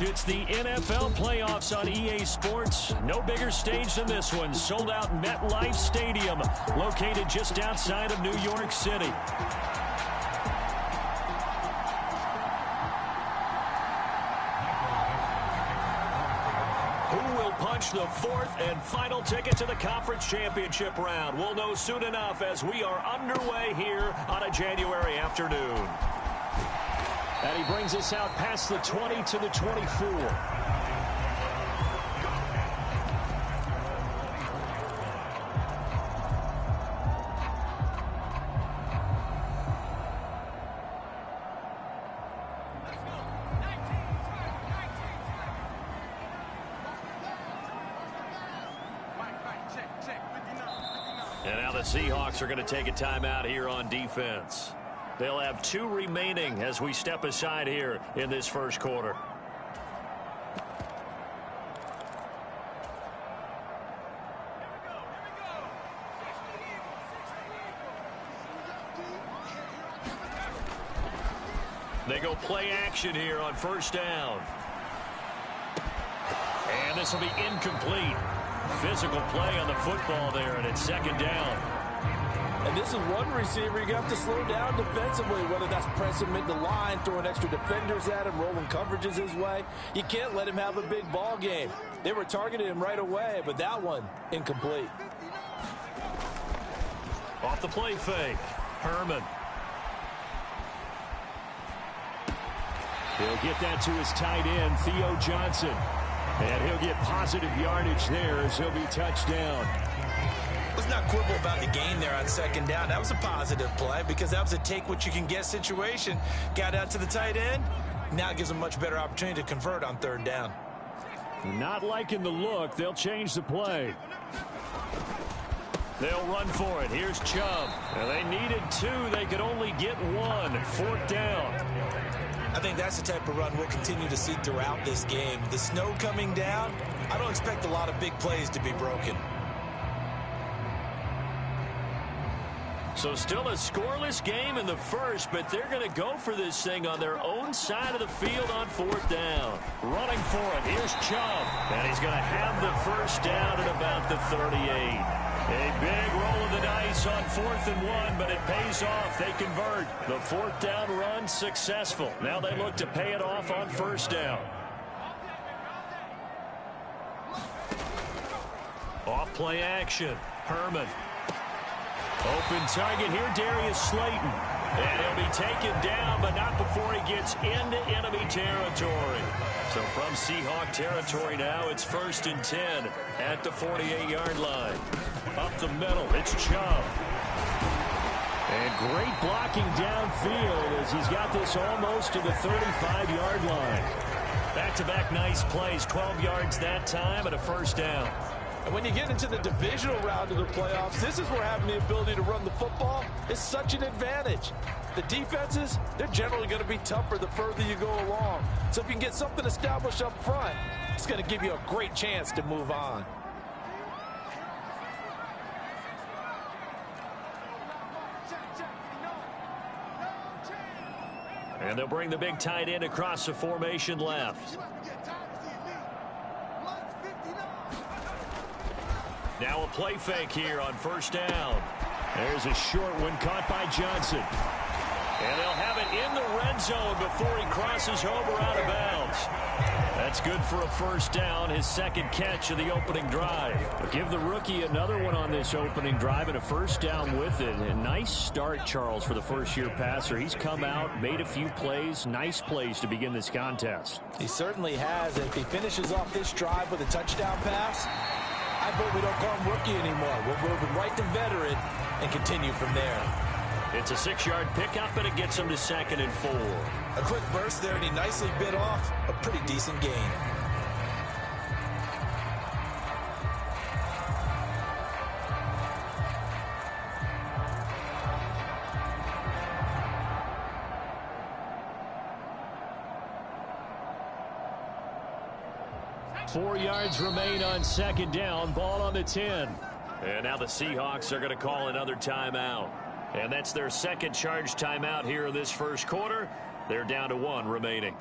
It's the NFL playoffs on EA Sports. No bigger stage than this one. Sold out MetLife Stadium, located just outside of New York City. Who will punch the fourth and final ticket to the conference championship round? We'll know soon enough as we are underway here on a January afternoon. And he brings us out past the 20 to the 24. And now the Seahawks are going to take a timeout here on defense. They'll have 2 remaining as we step aside here in this first quarter. They go play action here on first down. And this will be incomplete. Physical play on the football there, and it's second down. And this is one receiver you have to slow down defensively, whether that's pressing him into line, throwing extra defenders at him, rolling coverages his way. You can't let him have a big ball game. They were targeting him right away, but that one, incomplete. Off the play fake, Herman. He'll get that to his tight end, Theo Johnson. And he'll get positive yardage there as he'll be touched down. Let's not quibble about the gain there on second down. That was a positive play because that was a take-what-you-can-get situation. Got out to the tight end. Now it gives them a much better opportunity to convert on third down. Not liking the look. They'll change the play. They'll run for it. Here's Chubb. And they needed 2. They could only get 1. Fourth down. I think that's the type of run we'll continue to see throughout this game. The snow coming down, I don't expect a lot of big plays to be broken. So still a scoreless game in the first, but they're going to go for this thing on their own side of the field on fourth down. Running for it, here's Chubb. And he's going to have the first down at about the 38. A big roll of the dice on 4th and 1, but it pays off. They convert. The fourth down run successful. Now they look to pay it off on first down. Off play action. Herman. Open target here, Darius Slayton. And he'll be taken down, but not before he gets into enemy territory. So from Seahawk territory now, it's 1st and 10 at the 48-yard line. Up the middle, it's Chubb. And great blocking downfield as he's got this almost to the 35-yard line. Back-to-back nice plays, 12 yards that time and a first down. And when you get into the divisional round of the playoffs, this is where having the ability to run the football is such an advantage. The defenses, they're generally going to be tougher the further you go along. So if you can get something established up front, it's going to give you a great chance to move on. And they'll bring the big tight end across the formation left. Now a play fake here on first down. There's a short one caught by Johnson. And they'll have it in the red zone before he crosses over out of bounds. That's good for a first down, his second catch of the opening drive. Give the rookie another one on this opening drive and a first down with it. A nice start, Charles, for the first-year passer. He's come out, made a few plays, nice plays to begin this contest. He certainly has. And if he finishes off this drive with a touchdown pass, I hope we don't call him rookie anymore. We'll move him right to veteran and continue from there. It's a 6-yard pickup, and it gets him to 2nd and 4. A quick burst there, and he nicely bit off a pretty decent gain. Four yards remain on second down. Ball on the 10. And now the Seahawks are going to call another timeout. And that's their second charge timeout here in this first quarter. They're down to 1 remaining.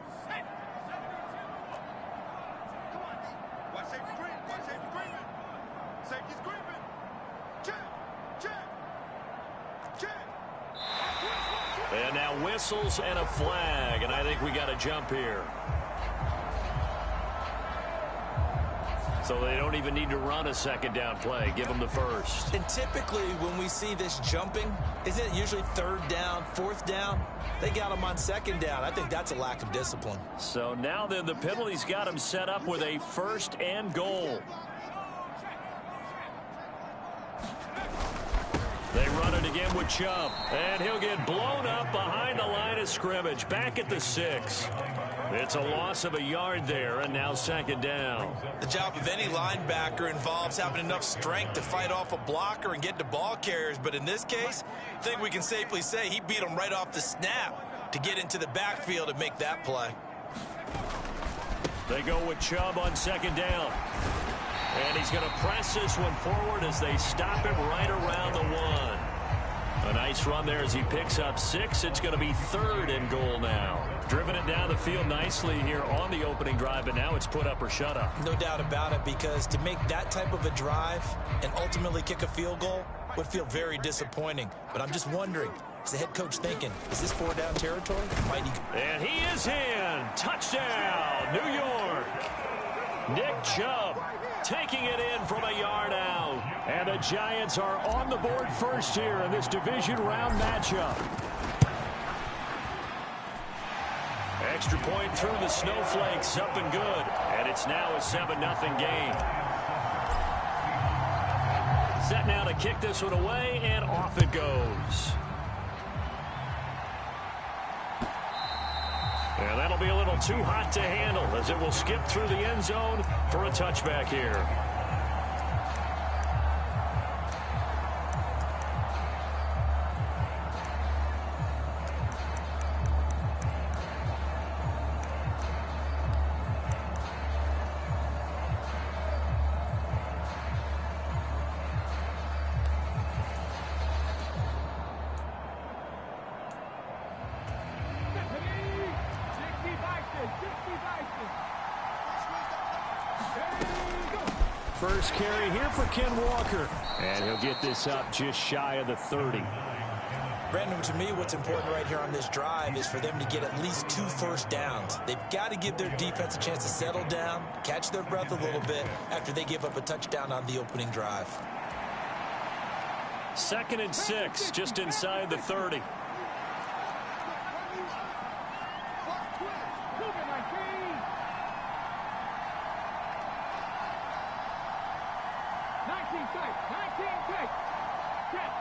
And now whistles and a flag, and I think we got a jump here. So they don't even need to run a second down play. Give them the first. And typically when we see this jumping, isn't it usually third down, fourth down? They got them on second down. I think that's a lack of discipline. So now then the penalty's got them set up with a first and goal. They run it again with Chubb. And he'll get blown up behind the line of scrimmage. Back at the 6. It's a loss of a yard there, and now second down. The job of any linebacker involves having enough strength to fight off a blocker and get to ball carriers. But in this case, I think we can safely say he beat him right off the snap to get into the backfield and make that play. They go with Chubb on second down. And he's going to press this one forward as they stop him right around the 1. A nice run there as he picks up 6. It's going to be third and goal now. Driven it down the field nicely here on the opening drive, and now it's put up or shut up. No doubt about it, because to make that type of a drive and ultimately kick a field goal would feel very disappointing. But I'm just wondering, is the head coach thinking, is this 4-down territory? Might he? And he is in. Touchdown, New York. Nick Chubb taking it in from a yard out. And the Giants are on the board first here in this division round matchup. Extra point through the Snowflakes, up and good. And it's now a 7-0 game. Set now to kick this one away, and off it goes. And that'll be a little too hot to handle as it will skip through the end zone for a touchback here. First carry here for Ken Walker. And he'll get this up just shy of the 30. Brandon, to me, what's important right here on this drive is for them to get at least 2 first downs. They've got to give their defense a chance to settle down, catch their breath a little bit after they give up a touchdown on the opening drive. 2nd and 6, just inside the 30.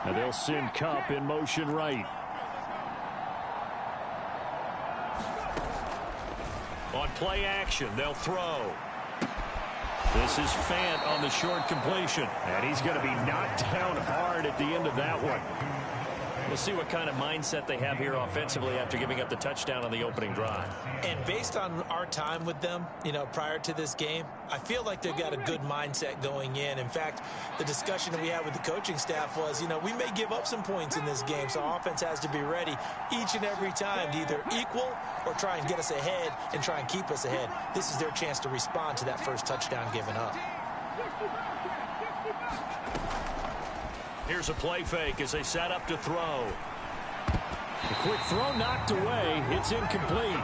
And they'll send Kupp in motion right. On play action, they'll throw. This is Fant on the short completion. And he's going to be knocked down hard at the end of that one. We'll see what kind of mindset they have here offensively after giving up the touchdown on the opening drive. And based on our time with them, prior to this game, I feel like they've got a good mindset going in. In fact, the discussion that we had with the coaching staff was, we may give up some points in this game, so our offense has to be ready each and every time to either equal or try and get us ahead and try and keep us ahead. This is their chance to respond to that first touchdown given up. Here's a play fake as they set up to throw. A quick throw knocked away. It's incomplete.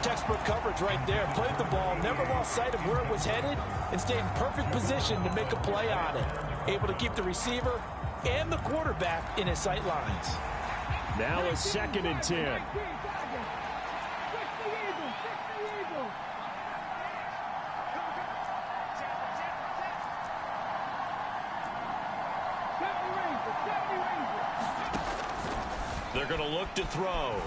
Textbook coverage right there. Played the ball, never lost sight of where it was headed, and stayed in perfect position to make a play on it. Able to keep the receiver and the quarterback in his sight lines. Now a 2nd and 10. They're going to look to throw.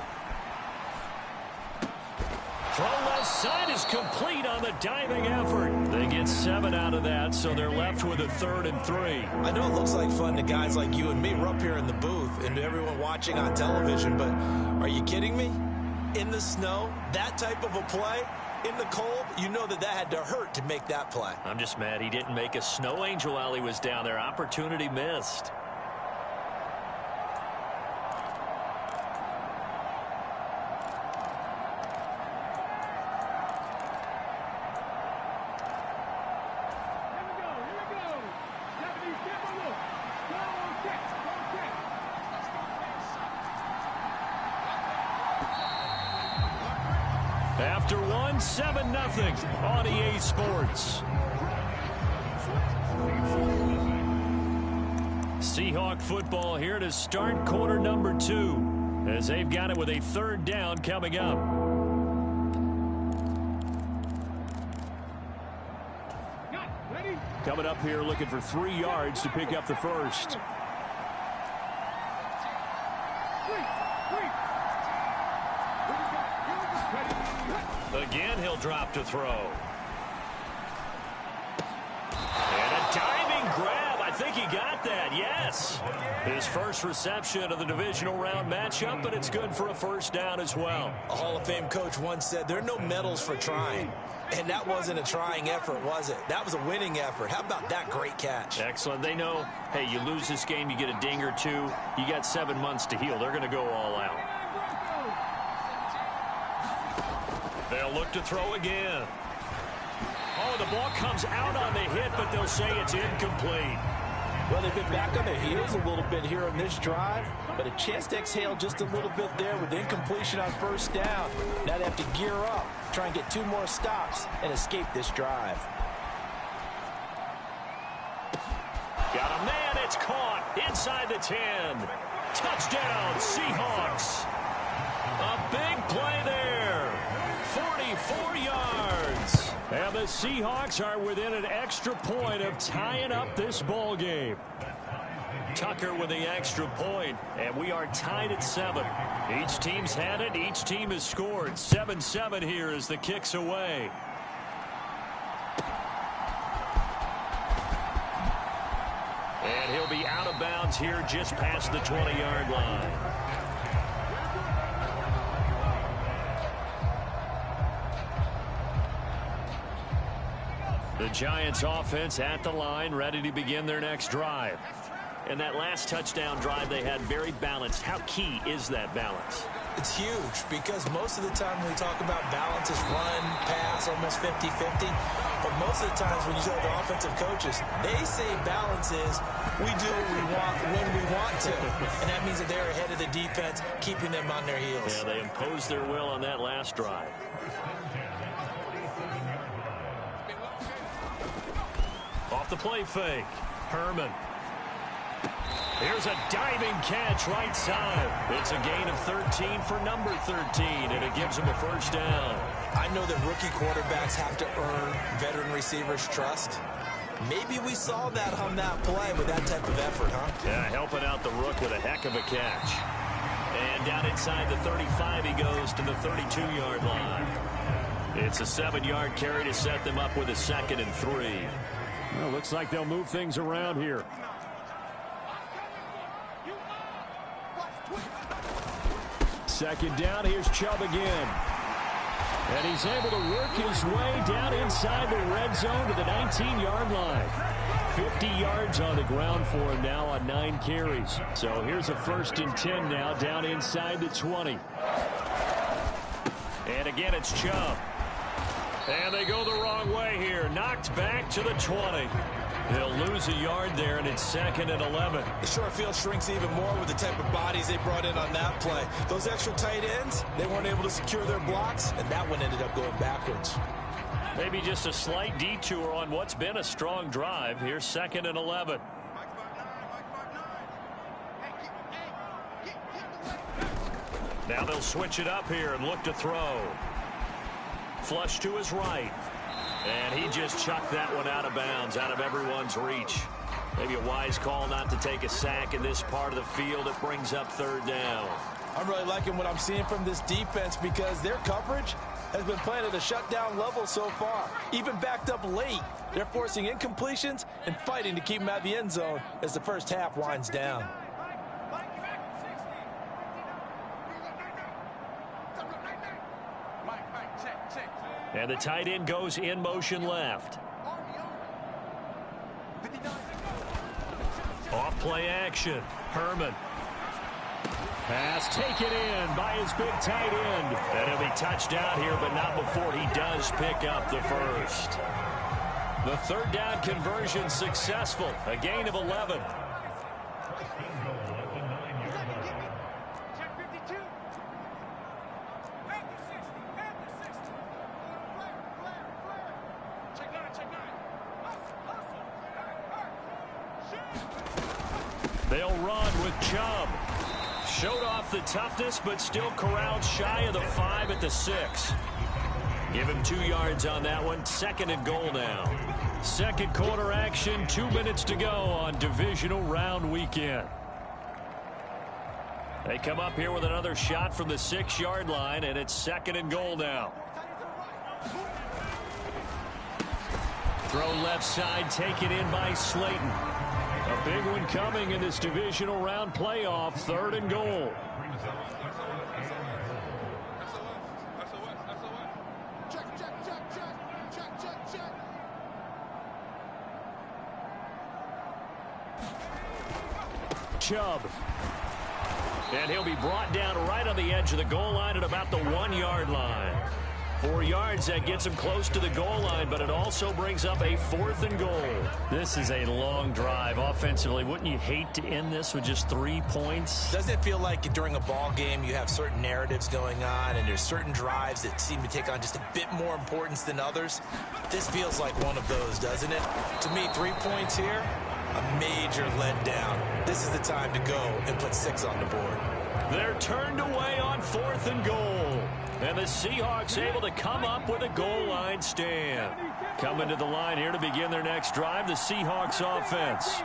Throw left side is complete on the diving effort. They get 7 out of that, so they're left with a 3rd and 3. I know it looks like fun to guys like you and me. We're up here in the booth and to everyone watching on television, but are you kidding me? In the snow, that type of a play, in the cold, you know that had to hurt to make that play. I'm just mad he didn't make a snow angel while he was down there. Opportunity missed. After one, 7-0 on EA Sports. Seahawk football here to start quarter number 2 as they've got it with a third down coming up. Coming up here looking for 3 yards to pick up the first. Again, he'll drop to throw. And a diving grab. I think he got that, yes. His first reception of the divisional round matchup, but it's good for a first down as well. A Hall of Fame coach once said there are no medals for trying. And that wasn't a trying effort, was it? That was a winning effort. How about that great catch? Excellent. They know, hey, you lose this game, you get a ding or 2. You got 7 months to heal. They're going to go all out. They'll look to throw again. Oh, the ball comes out on the hit, but they'll say it's incomplete. Well, they've been back on their heels a little bit here on this drive, but a chance to exhale just a little bit there with incompletion on first down. Now they have to gear up, try and get 2 more stops, and escape this drive. Got a man, it's caught inside the 10. Touchdown, Seahawks. A big play there. 44 yards. And the Seahawks are within an extra point of tying up this ball game. Tucker with the extra point, and we are tied at 7. Each team's had it. Each team has scored. 7-7 here as the kick's away. And he'll be out of bounds here just past the 20-yard line. The Giants offense at the line, ready to begin their next drive. And that last touchdown drive they had very balanced. How key is that balance? It's huge because most of the time when we talk about balance is run, pass, almost 50-50. But most of the times when you talk to offensive coaches, they say balance is we do what we want when we want to. And that means that they're ahead of the defense, keeping them on their heels. Yeah, they imposed their will on that last drive. Off the play fake. Herman. Here's a diving catch right side. It's a gain of 13 for number 13, and it gives him a first down. I know that rookie quarterbacks have to earn veteran receivers' trust. Maybe we saw that on that play with that type of effort, huh? Yeah, helping out the rook with a heck of a catch. And down inside the 35, he goes to the 32-yard line. It's a 7-yard carry to set them up with a 2nd and 3. Well, looks like they'll move things around here. Second down, here's Chubb again. And he's able to work his way down inside the red zone to the 19-yard line. 50 yards on the ground for him now on 9 carries. So here's a 1st and 10 now down inside the 20. And again, it's Chubb. And they go the wrong way here. Knocked back to the 20. They'll lose a yard there, and it's 2nd and 11. The short field shrinks even more with the type of bodies they brought in on that play. Those extra tight ends, they weren't able to secure their blocks, and that one ended up going backwards. Maybe just a slight detour on what's been a strong drive. Here's 2nd and 11. Now they'll switch it up here and look to throw. Flush to his right. And he just chucked that one out of bounds, out of everyone's reach. Maybe a wise call not to take a sack in this part of the field. It brings up 3rd down. I'm really liking what I'm seeing from this defense because their coverage has been playing at a shutdown level so far. Even backed up late, they're forcing incompletions and fighting to keep them out of the end zone as the first half winds down. And the tight end goes in motion left. Off play action. Herman. Pass taken in by his big tight end. And he'll be touched down here, but not before he does pick up the first. The 3rd down conversion successful. A gain of 11. They'll run with Chubb. Showed off the toughness, but still corralled shy of the 5 at the 6. Give him 2 yards on that one. 2nd and goal now. Second quarter action, 2 minutes to go on divisional round weekend. They come up here with another shot from the 6-yard line, and it's 2nd and goal now. Throw left side, taken in by Slayton. A big one coming in this divisional round playoff, 3rd and goal. Chubb. And he'll be brought down right on the edge of the goal line at about the 1-yard line. 4 yards, that gets him close to the goal line, but it also brings up a 4th and goal. This is a long drive offensively. Wouldn't you hate to end this with just 3 points? Doesn't it feel like during a ball game you have certain narratives going on and there's certain drives that seem to take on just a bit more importance than others? This feels like one of those, doesn't it? To me, 3 points here, a major letdown. This is the time to go and put 6 on the board. They're turned away on 4th and goal. And the Seahawks able to come up with a goal line stand. Coming to the line here to begin their next drive, the Seahawks offense.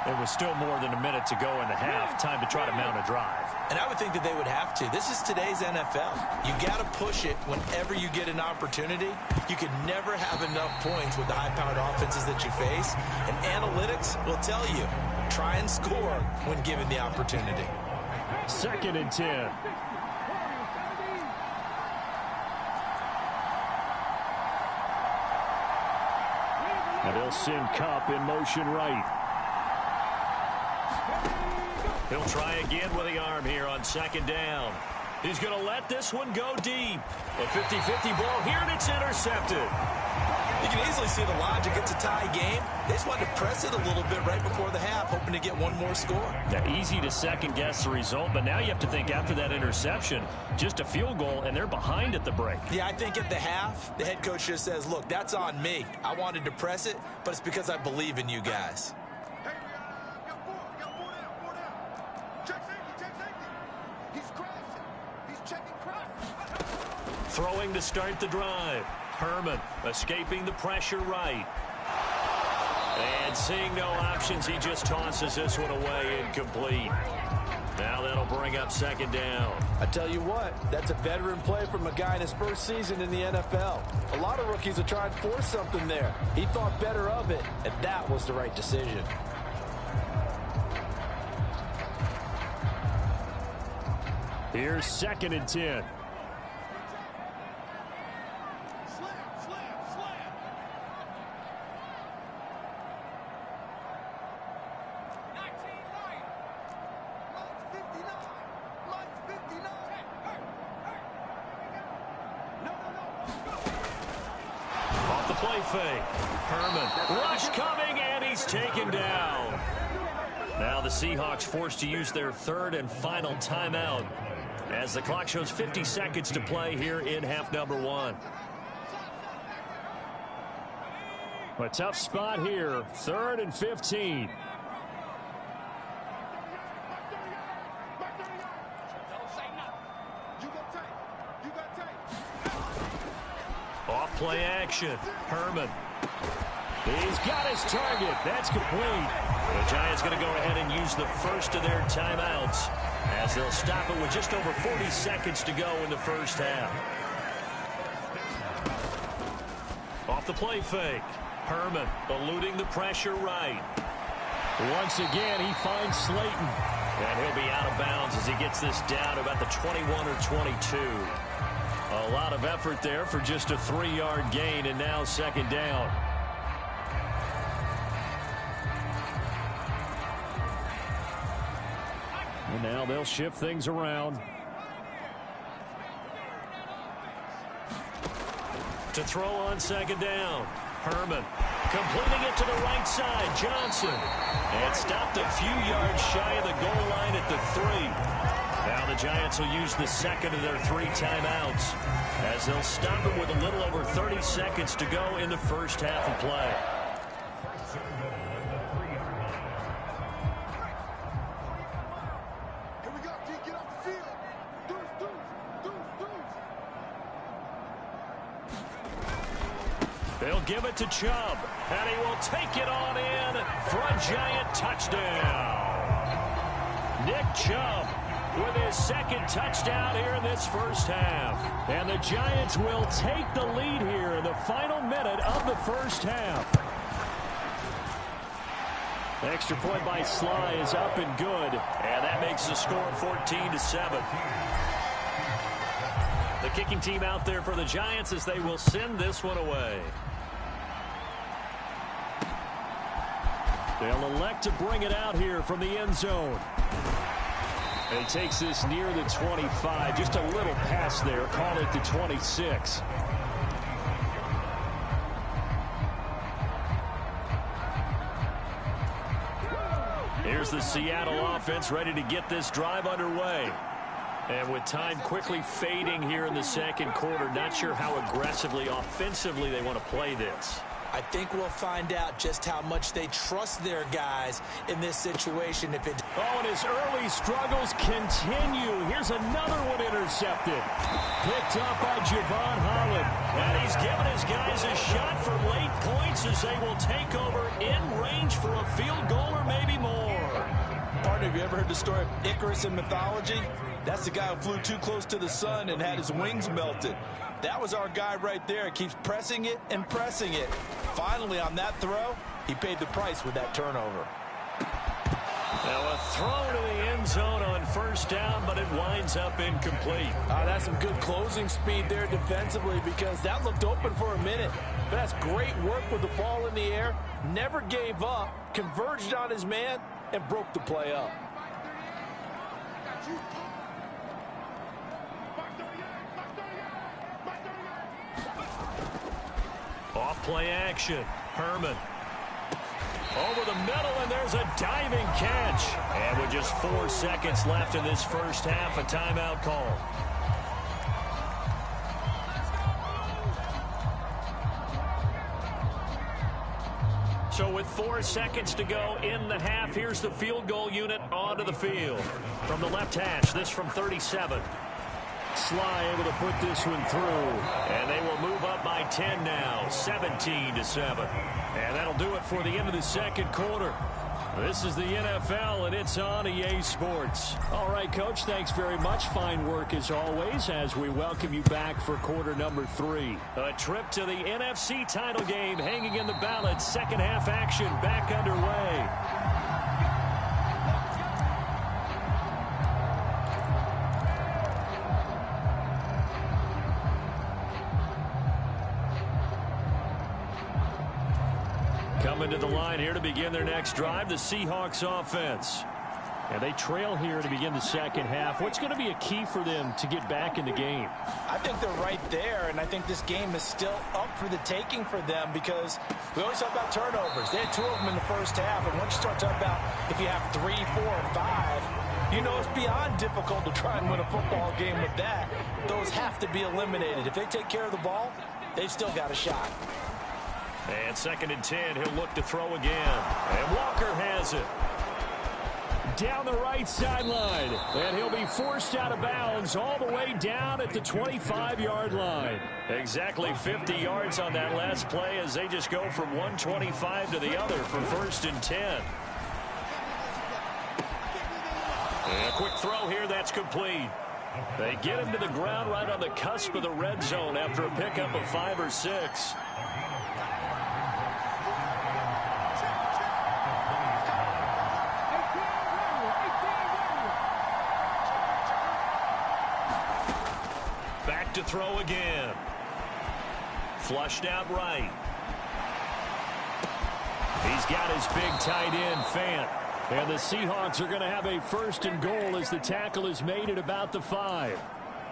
There was still more than a minute to go in the half. Time to try to mount a drive. And I would think that they would have to. This is today's NFL. You got to push it whenever you get an opportunity. You can never have enough points with the high-powered offenses that you face. And analytics will tell you, try and score when given the opportunity. 2nd and 10. And he'll send Kupp in motion right. He'll try again with the arm here on 2nd down. He's going to let this one go deep. A 50-50 ball here, and it's intercepted. You can easily see the logic. It's a tie game. They just wanted to press it a little bit right before the half, hoping to get one more score. Yeah, easy to second-guess the result, but now you have to think after that interception, just a field goal, and they're behind at the break. Yeah, I think at the half, the head coach just says, look, that's on me. I wanted to press it, but it's because I believe in you guys. Throwing to start the drive. Herman escaping the pressure right. And seeing no options, he just tosses this one away incomplete. Now that'll bring up 2nd down. I tell you what, that's a veteran play from a guy in his first season in the NFL. A lot of rookies are trying to force something there. He thought better of it, and that was the right decision. Here's 2nd and 10. Fake. Herman. Rush coming, and he's taken down. Now the Seahawks forced to use their 3rd and final timeout as the clock shows 50 seconds to play here in half number 1. A tough spot here. 3rd and 15. Off-play action. Herman. He's got his target. That's complete. The Giants going to go ahead and use the first of their timeouts as they'll stop it with just over 40 seconds to go in the first half. Off the play fake. Herman eluding the pressure right. Once again, he finds Slayton. And he'll be out of bounds as he gets this down to about the 21 or 22. A lot of effort there for just a 3-yard gain, and now 2nd down. And now they'll shift things around. To throw on 2nd down. Herman completing it to the right side. Johnson. And stopped a few yards shy of the goal line at the 3. Now the Giants will use the 2nd of their 3 timeouts as they'll stop it with a little over 30 seconds to go in the first half of play. They'll give it to Chubb, and he will take it on in for a Giant touchdown. Nick Chubb with his second touchdown here in this first half. And the Giants will take the lead here in the final minute of the first half. Extra point by Sly is up and good, and that makes the score 14-7. The kicking team out there for the Giants as they will send this one away. They'll elect to bring it out here from the end zone. And he takes this near the 25. Just a little pass there. Call it the 26. Here's the Seattle offense ready to get this drive underway. And with time quickly fading here in the second quarter, not sure how aggressively, offensively they want to play this. I think we'll find out just how much they trust their guys in this situation. And his early struggles continue. Here's another one intercepted. Picked up by Javon Holland. And he's given his guys a shot for late points as they will take over in range for a field goal or maybe more. Partner, have you ever heard the story of Icarus in mythology? That's the guy who flew too close to the sun and had his wings melted. That was our guy right there. He keeps pressing it and pressing it. Finally, on that throw, he paid the price with that turnover. Now a throw to the end zone on first down, but it winds up incomplete. That's some good closing speed there defensively because that looked open for a minute. But that's great work with the ball in the air. Never gave up, converged on his man, and broke the play up. Off play action. Herman. Over the middle, and there's a diving catch. And with just 4 seconds left in this first half, a timeout call. So with 4 seconds to go in the half, here's the field goal unit onto the field. From the left hash, this from 37. Sly able to put this one through, and they will move up by 10 now, 17-7. And that'll do it for the end of the second quarter. This is the NFL, and it's on EA Sports. All right, Coach, thanks very much. Fine work as always as we welcome you back for quarter number 3. A trip to the NFC title game hanging in the balance. Second half action back underway. Coming to the line here to begin their next drive, the Seahawks offense. And they trail here to begin the second half. What's going to be a key for them to get back in the game? I think they're right there, and I think this game is still up for the taking for them because we always talk about turnovers. They had 2 of them in the first half, and once you start talking about if you have 3, 4, and 5, you know it's beyond difficult to try and win a football game with that. Those have to be eliminated. If they take care of the ball, they've still got a shot. And 2nd and 10, he'll look to throw again. And Walker has it. Down the right sideline. And he'll be forced out of bounds all the way down at the 25-yard line. Exactly 50 yards on that last play as they just go from 125 to the other for 1st and 10. And a quick throw here, that's complete. They get him to the ground right on the cusp of the red zone after a pickup of 5 or 6. To throw again. Flushed out right. He's got his big tight end, Fant. And the Seahawks are going to have a 1st and goal as the tackle is made at about the 5.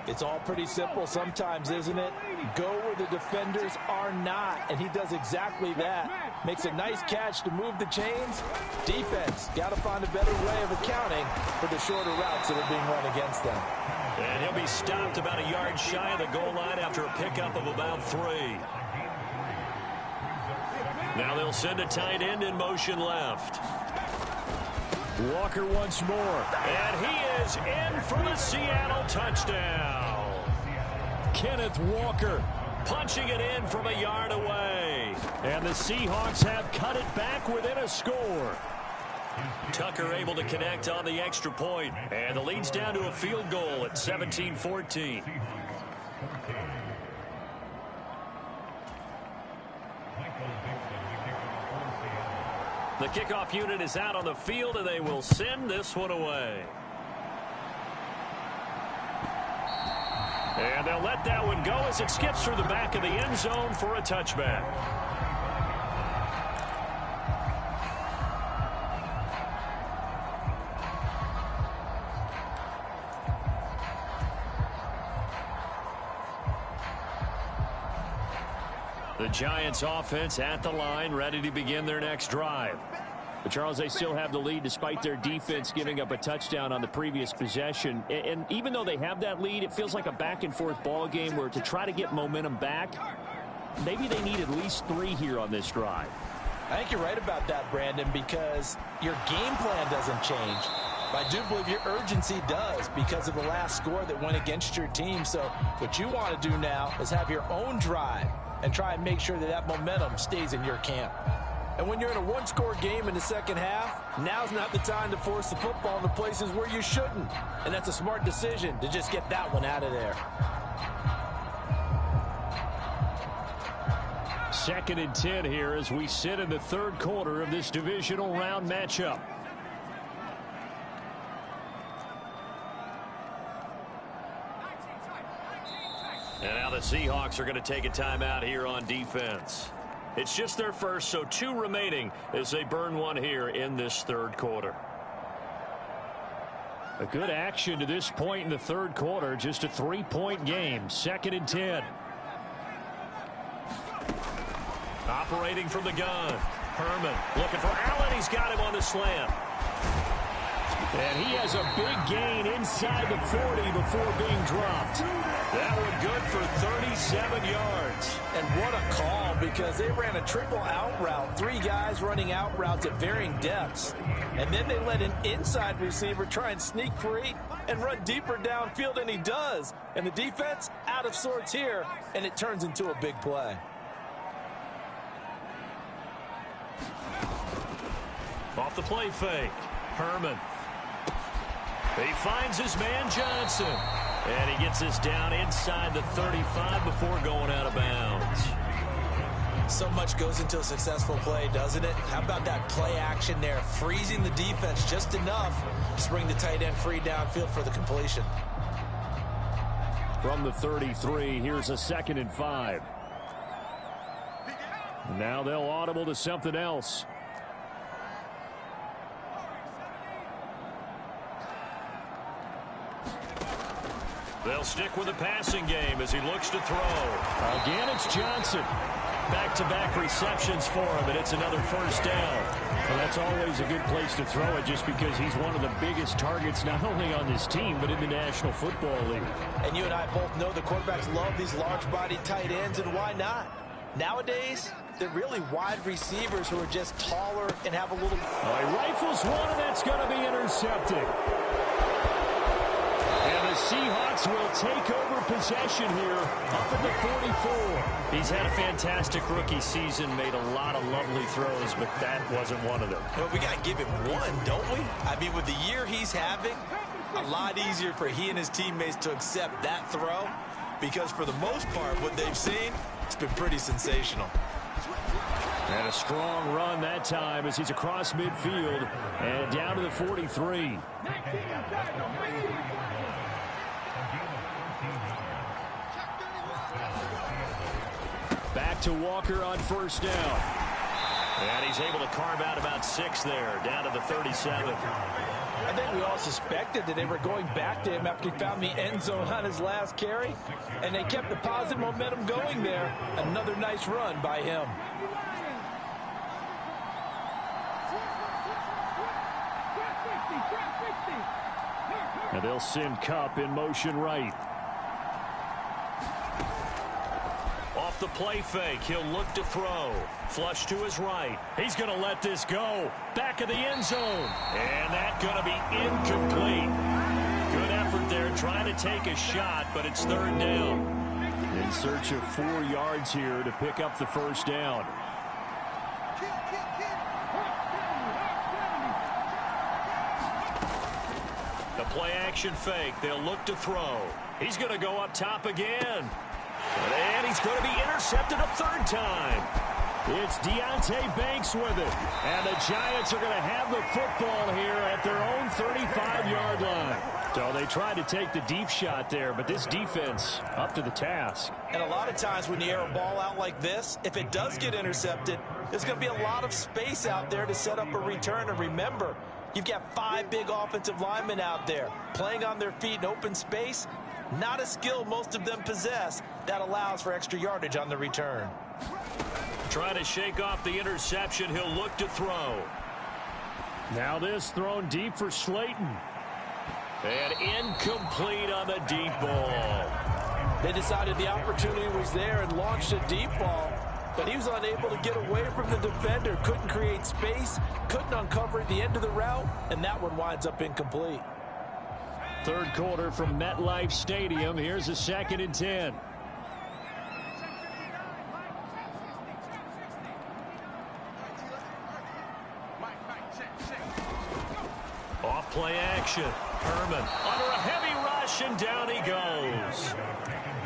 It's all pretty simple sometimes, isn't it? Go where the defenders are not, and he does exactly that. Makes a nice catch to move the chains. Defense, got to find a better way of accounting for the shorter routes that are being run against them. And he'll be stopped about a yard shy of the goal line after a pickup of about 3. Now they'll send a tight end in motion left. Walker once more. And he is in for the Seattle touchdown. Kenneth Walker punching it in from a yard away. And the Seahawks have cut it back within a score. Tucker able to connect on the extra point. And the lead's down to a field goal at 17-14. The kickoff unit is out on the field, and they will send this one away. And they'll let that one go as it skips through the back of the end zone for a touchback. The Giants offense at the line, ready to begin their next drive. But Charles, they still have the lead despite their defense giving up a touchdown on the previous possession. And even though they have that lead, it feels like a back-and-forth ball game where to try to get momentum back, maybe they need at least 3 here on this drive. I think you're right about that, Brandon, because your game plan doesn't change. But I do believe your urgency does because of the last score that went against your team. So what you want to do now is have your own drive and try and make sure that that momentum stays in your camp. And when you're in a one-score game in the second half, now's not the time to force the football in the places where you shouldn't. And that's a smart decision to just get that one out of there. 2nd and 10 here as we sit in the third quarter of this divisional round matchup. And now the Seahawks are going to take a timeout here on defense. It's just their first, so 2 remaining as they burn one here in this third quarter. A good action to this point in the third quarter, just a 3-point game. 2nd and 10. Operating from the gun. Herman looking for Allen. He's got him on the slam. And he has a big gain inside the 40 before being dropped. That one good for 37 yards. And what a call, because they ran a triple out route. 3 guys running out routes at varying depths. And then they let an inside receiver try and sneak free and run deeper downfield, and he does. And the defense out of sorts here, and it turns into a big play. Off the play fake. Herman. He finds his man Johnson. And he gets this down inside the 35 before going out of bounds. So much goes into a successful play, doesn't it? How about that play action there? Freezing the defense just enough to bring the tight end free downfield for the completion. From the 33, here's a 2nd and 5. Now they'll audible to something else. They'll stick with the passing game as he looks to throw. Again, it's Johnson. Back-to-back receptions for him, and it's another first down. Well, that's always a good place to throw it just because he's one of the biggest targets not only on this team but in the National Football League. And you and I both know the quarterbacks love these large-bodied tight ends, and why not? Nowadays, they're really wide receivers who are just taller and have a little... He rifles one, and that's going to be intercepted. And the Seahawks will take over possession here up at the 44. He's had a fantastic rookie season, made a lot of lovely throws, but that wasn't one of them. Well, we got to give him one, don't we? I mean, with the year he's having, a lot easier for he and his teammates to accept that throw because for the most part, what they've seen, it's been pretty sensational. And a strong run that time as he's across midfield and down to the 43. Back to Walker on first down. And he's able to carve out about 6 there, down to the 37. I think we all suspected that they were going back to him after he found the end zone on his last carry, and they kept the positive momentum going there. Another nice run by him. And they'll send Kupp in motion right. Off the play fake, he'll look to throw. Flush to his right. He's going to let this go. Back of the end zone. And that's going to be incomplete. Good effort there, trying to take a shot, but it's third down. In search of 4 yards here to pick up the first down. The play action fake. They'll look to throw. He's going to go up top again. And he's going to be intercepted a third time. It's Deonte Banks with it. And the Giants are going to have the football here at their own 35-yard line. So they tried to take the deep shot there, but this defense up to the task. And a lot of times when you air a ball out like this, if it does get intercepted, there's going to be a lot of space out there to set up a return. And remember, you've got 5 big offensive linemen out there playing on their feet in open space. Not a skill most of them possess that allows for extra yardage on the return. Trying to shake off the interception. He'll look to throw. Now this thrown deep for Slayton. And incomplete on the deep ball. They decided the opportunity was there and launched a deep ball, but he was unable to get away from the defender. Couldn't create space, couldn't uncover at the end of the route, and that one winds up incomplete. Third quarter from MetLife Stadium. Here's a 2nd and 10. Off play action. Herman under a heavy rush, and down he goes.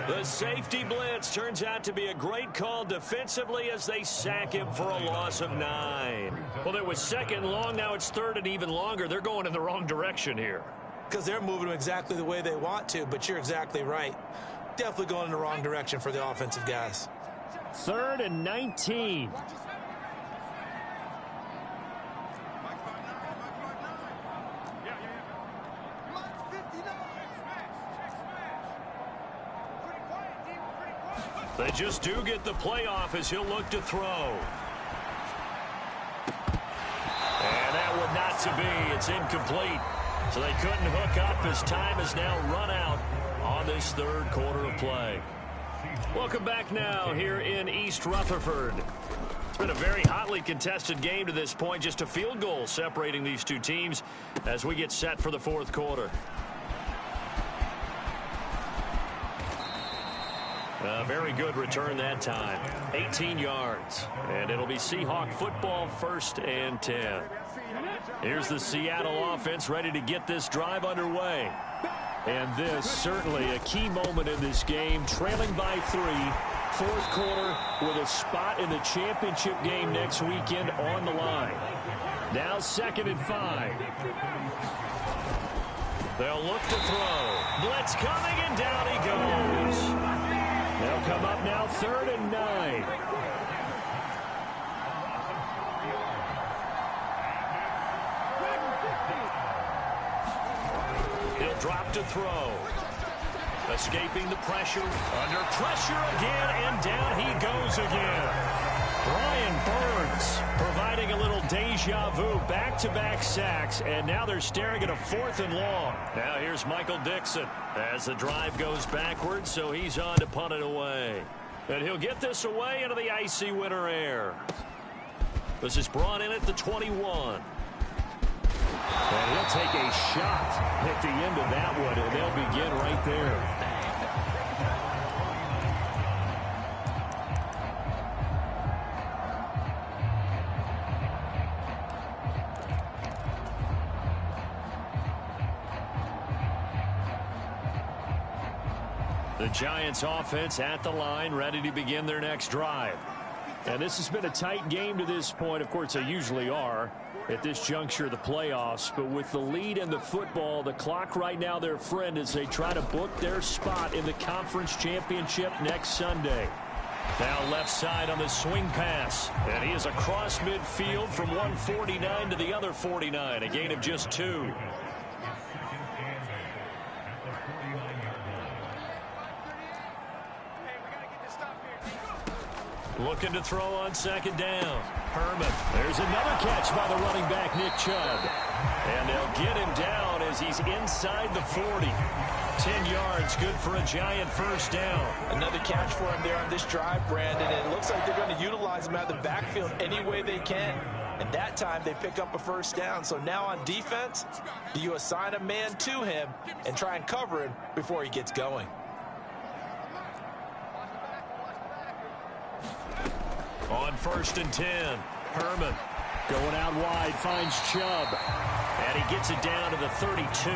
The safety blitz turns out to be a great call defensively as they sack him for a loss of 9. Well, it was 2nd and long. Now it's 3rd and even longer. They're going in the wrong direction here. Because they're moving them exactly the way they want to, but you're exactly right. Definitely going in the wrong direction for the offensive guys. 3rd and 19. They just do get the playoff as he'll look to throw. And that would not to be. It's incomplete. So they couldn't hook up as time has now run out on this 3rd quarter of play. Welcome back now here in East Rutherford. It's been a very hotly contested game to this point. Just a field goal separating these two teams as we get set for the 4th quarter. A very good return that time. 18 yards. And it'll be Seahawk football, 1st and 10. Here's the Seattle offense ready to get this drive underway. And this certainly a key moment in this game. Trailing by 3. 4th quarter with a spot in the championship game next weekend on the line. Now 2nd and 5. They'll look to throw. Blitz coming, and down he goes. They'll come up now 3rd and 9. He'll drop to throw. Escaping the pressure. Under pressure again, and down he goes again. Brian Burns providing a little deja vu. Back-to-back sacks, and now they're staring at a 4th and long. Now here's Michael Dixon as the drive goes backwards, so he's on to punt it away. And he'll get this away into the icy winter air. This is brought in at the 21. And he'll take a shot at the end of that one, and they'll begin right there. The Giants offense at the line, ready to begin their next drive. And this has been a tight game to this point. Of course, they usually are at this juncture of the playoffs. But with the lead in the football, the clock right now their friend as they try to book their spot in the conference championship next Sunday. Now left side on the swing pass. And he is across midfield from 149 to the other 49. A gain of just 2. Looking to throw on 2nd down. Herman. There's another catch by the running back, Nick Chubb. And they'll get him down as he's inside the 40. 10 yards, good for a Giant 1st down. Another catch for him there on this drive, Brandon. And it looks like they're going to utilize him out of the backfield any way they can. And that time they pick up a 1st down. So now on defense, you assign a man to him and try and cover him before he gets going. On 1st and 10. Herman going out wide, finds Chubb. And he gets it down to the 32.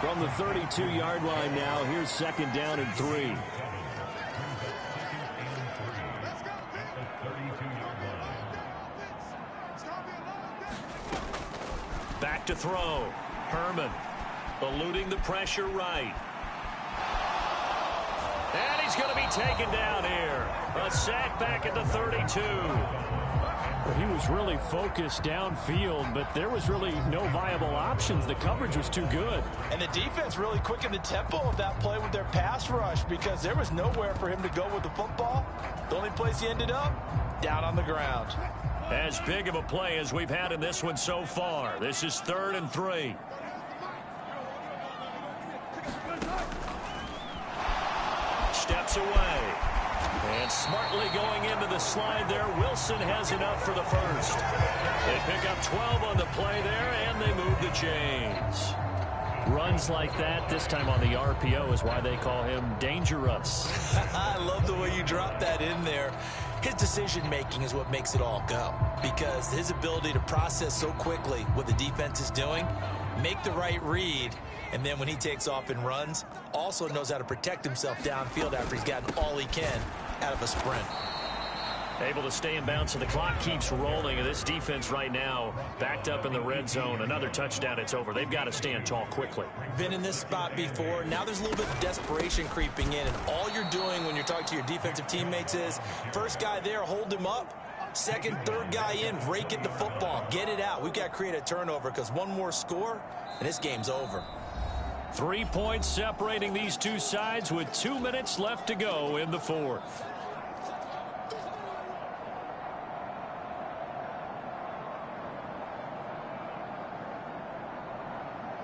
From the 32-yard line now, here's 2nd down and 3. Back to throw. Herman eluding the pressure right. And he's going to be taken down here. A sack back at the 32. He was really focused downfield, but there was really no viable options. The coverage was too good. And the defense really quickened the tempo of that play with their pass rush because there was nowhere for him to go with the football. The only place he ended up, down on the ground. As big of a play as we've had in this one so far. This is 3rd and 3. Steps away. And smartly going into the slide there, Wilson has enough for the first. They pick up 12 on the play there, and they move the chains. Runs like that, this time on the RPO, is why they call him dangerous. I love the way you drop that in there. His decision-making is what makes it all go, because his ability to process so quickly what the defense is doing, make the right read, and then when he takes off and runs, also knows how to protect himself downfield after he's gotten all he can out of a sprint. Able to stay in bounds, so the clock keeps rolling, and this defense right now backed up in the red zone. Another touchdown, it's over. They've got to stand tall quickly. Been in this spot before. Now there's a little bit of desperation creeping in, and all you're doing when you're talking to your defensive teammates is, first guy there, hold him up. Second, third guy in, rake at the football. Get it out. We've got to create a turnover because one more score, and this game's over. 3 points separating these two sides with 2 minutes left to go in the 4th.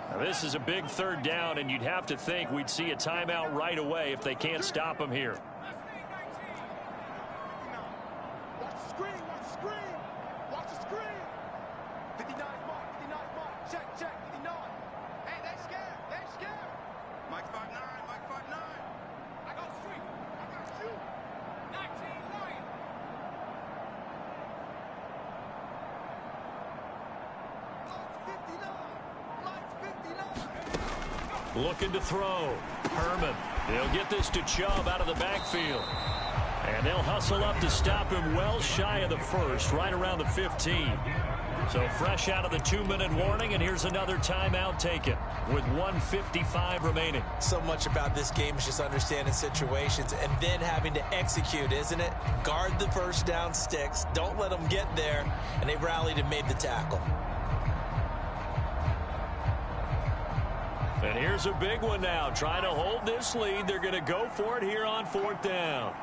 Now this is a big 3rd down, and you'd have to think we'd see a timeout right away if they can't stop them here. Watch the screen, watch the screen, watch the screen. 59 mark, 59 mark, check, 59. Hey, they scared, they scared. Mike 5'9", Mike 5'9". I got street, I got you. 19 Lion. Lights 59, Looking to throw. Herman. He'll get this to Chubb out of the backfield. And they'll hustle up to stop him well shy of the first, right around the 15. So fresh out of the 2-minute warning, and here's another timeout taken with 1:55 remaining. So much about this game is just understanding situations and then having to execute, isn't it? Guard the first down sticks. Don't let them get there. And they rallied and made the tackle. And here's a big one now. Trying to hold this lead. They're going to go for it here on 4th down.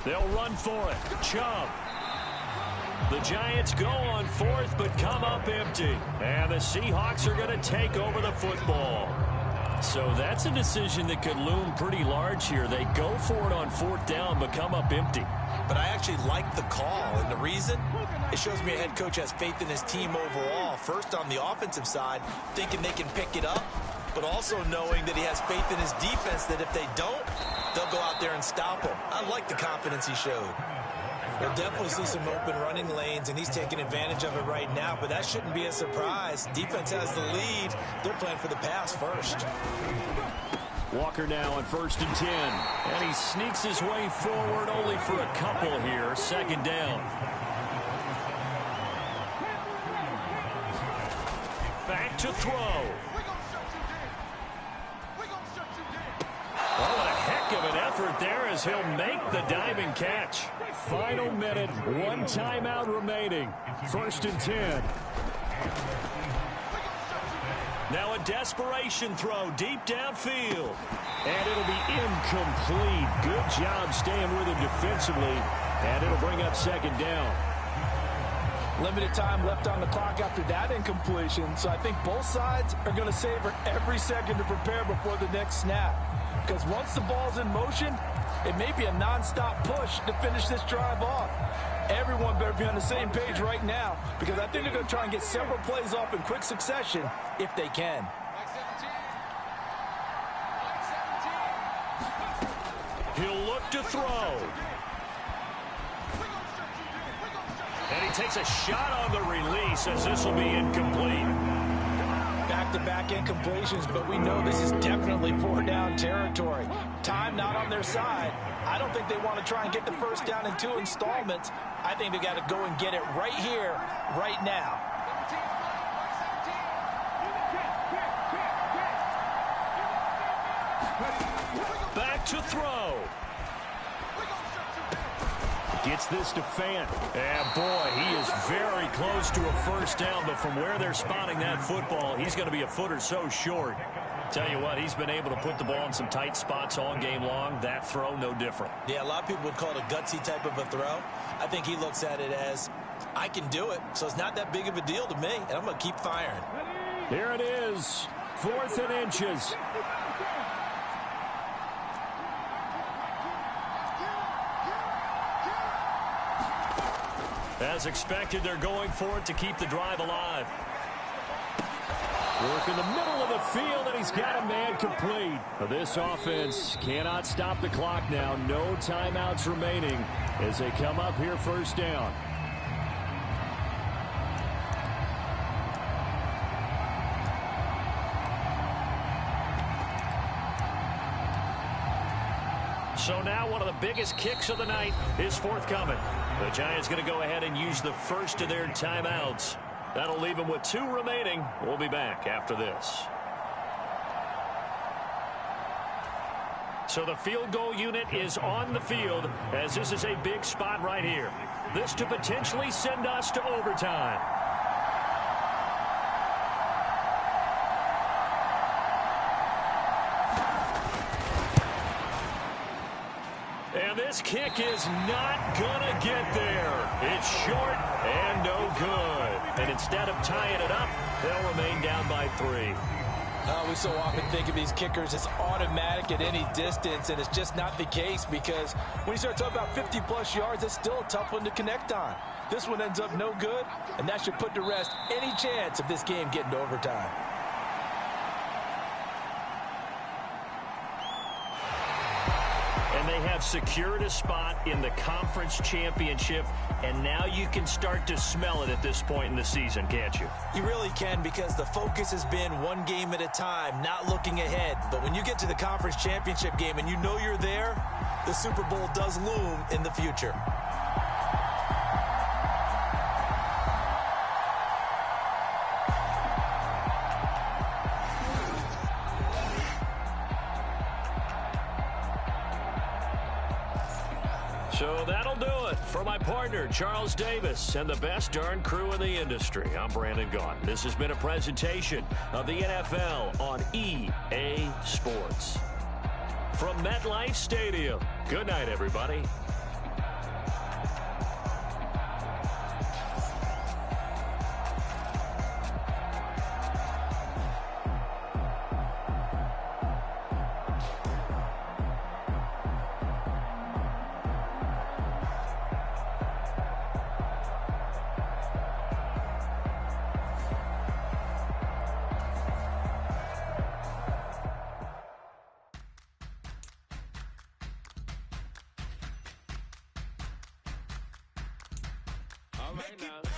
They'll run for it. Chubb. The Giants go on 4th, but come up empty. And the Seahawks are going to take over the football. So that's a decision that could loom pretty large here. They go for it on 4th down, but come up empty. But I actually like the call, and the reason? It shows me a head coach has faith in his team overall. First on the offensive side, thinking they can pick it up, but also knowing that he has faith in his defense that if they don't, they'll go out there and stop him. I like the confidence he showed. We'll definitely see some open running lanes, and he's taking advantage of it right now, but that shouldn't be a surprise. Defense has the lead. They're playing for the pass first. Walker now on 1st and 10. And he sneaks his way forward only for a couple here. 2nd down. Back to throw. Oh, what a heck of an effort there as he'll make the diving catch. Final minute, 1 timeout remaining. 1st and 10. Now a desperation throw deep downfield. And it'll be incomplete. Good job staying with him defensively. And it'll bring up 2nd down. Limited time left on the clock after that incompletion, so I think both sides are going to savor every second to prepare before the next snap. Because once the ball's in motion, it may be a nonstop push to finish this drive off. Everyone better be on the same page right now, because I think they're going to try and get several plays off in quick succession if they can. He'll look to throw. And he takes a shot on the release as this will be incomplete. Back-to-back incompletions, but we know this is definitely 4-down territory. Time not on their side. I don't think they want to try and get the first down in 2 installments. I think they got to go and get it right here, right now. Back to throw. Gets this to Fant. And boy, he is very close to a first down, but from where they're spotting that football, he's going to be a foot or so short. Tell you what, he's been able to put the ball in some tight spots all game long. That throw, no different. Yeah, a lot of people would call it a gutsy type of a throw. I think he looks at it as, I can do it, so it's not that big of a deal to me, and I'm going to keep firing. Here it is, 4th and inches. As expected, they're going for it to keep the drive alive. Work in the middle of the field, and he's got a man complete. This offense cannot stop the clock now. No timeouts remaining as they come up here first down. So now one of the biggest kicks of the night is forthcoming. The Giants going to go ahead and use the first of their timeouts. That'll leave them with 2 remaining. We'll be back after this. So the field goal unit is on the field as this is a big spot right here. This to potentially send us to overtime. And this kick is not gonna get there. It's short and no good. And instead of tying it up, they'll remain down by 3. We so often think of these kickers as automatic at any distance, and it's just not the case, because when you start talking about 50-plus yards, it's still a tough one to connect on. This one ends up no good, and that should put to rest any chance of this game getting to overtime. And they have secured a spot in the conference championship, and now you can start to smell it at this point in the season, can't you? You really can, because the focus has been one game at a time, not looking ahead. But when you get to the conference championship game and you know you're there, the Super Bowl does loom in the future. So that'll do it for my partner, Charles Davis, and the best darn crew in the industry. I'm Brandon Gaudin. This has been a presentation of the NFL on EA Sports. From MetLife Stadium, good night, everybody. All right now.